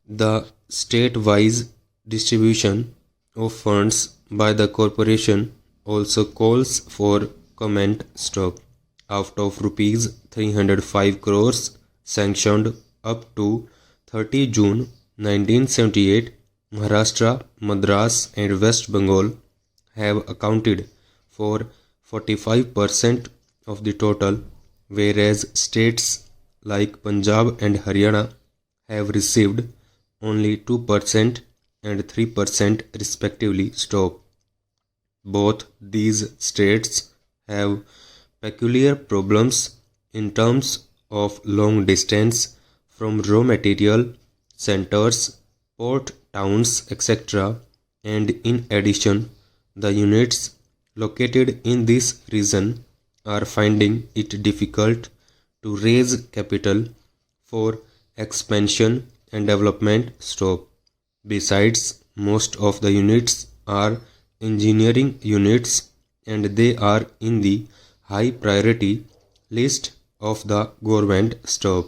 The state-wise distribution of funds by the corporation also calls for comment stop. Out of rupees 305 crores sanctioned up to 30 June 1978, Maharashtra, Madras and West Bengal have accounted for 45% of the total, whereas states like Punjab and Haryana have received only 2% and 3% respectively. Stop. Both these states have peculiar problems in terms of long distance from raw material centers, port towns, etc. And in addition, the units located in this region are finding it difficult to raise capital for expansion and development. Stop. Besides, most of the units are engineering units and they are in the high priority list of the government. Stop.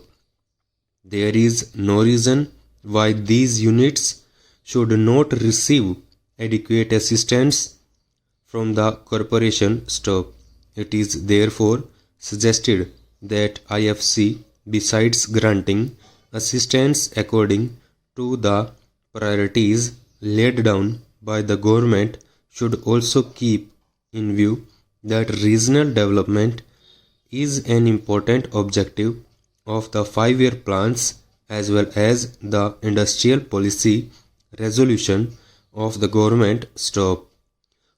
There is no reason why these units should not receive adequate assistance from the corporation. Stop. It is therefore suggested that IFC, besides granting assistance according to the priorities laid down by the government, should also keep in view that regional development is an important objective of the 5-year plans as well as the industrial policy resolution of the government. Stop.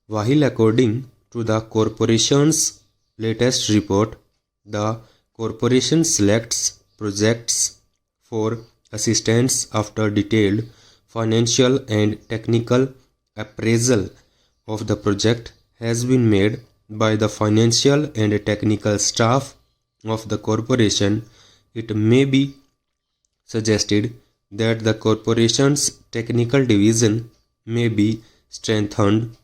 While according to the corporation's latest report, the corporation selects projects for assistance after detailed financial and technical appraisal of the project has been made by the financial and technical staff of the corporation. It may be suggested that the corporation's technical division may be strengthened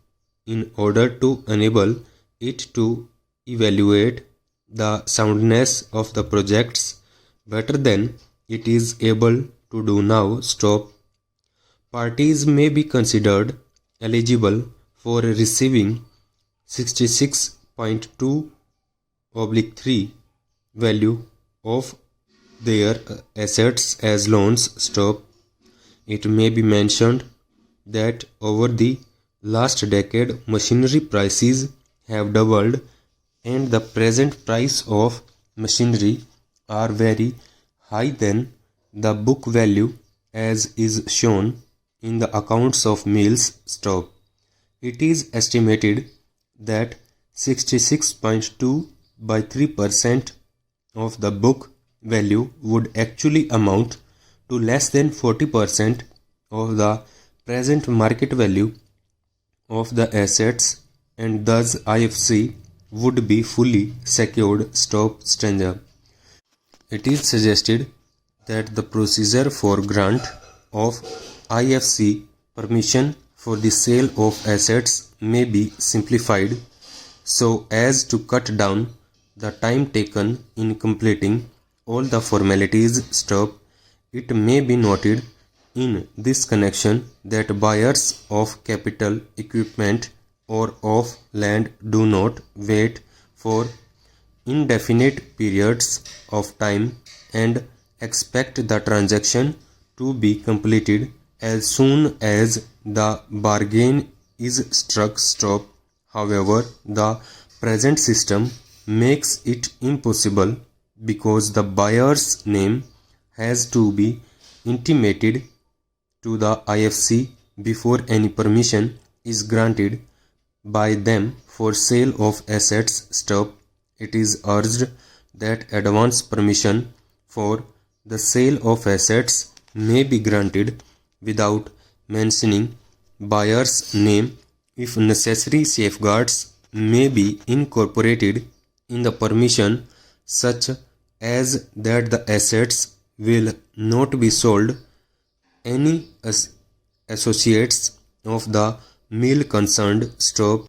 in order to enable it to evaluate the soundness of the projects better than it is able to do now. Stop. Parties may be considered eligible for receiving 66.2/3 value of their assets as loans. Stop. It may be mentioned that over the last decade machinery prices have doubled and the present price of machinery are very high than the book value as is shown in the accounts of mills. Stop. It is estimated that 66.2/3% of the book value would actually amount to less than 40% of the present market value of the assets, and thus IFC would be fully secured. Stop. Stanza. It is suggested that the procedure for grant of IFC permission for the sale of assets may be simplified so as to cut down the time taken in completing all the formalities. Stop. It may be noted in this connection that buyers of capital equipment or of land do not wait for indefinite periods of time and expect the transaction to be completed as soon as the bargain is struck. Stop. However, the present system makes it impossible because the buyer's name has to be intimated to the IFC before any permission is granted by them for sale of assets. Stop. It is urged that advance permission for the sale of assets may be granted without mentioning buyer's name if necessary safeguards may be incorporated in the permission, such as that the assets will not be sold any associates of the mill concerned. Stop.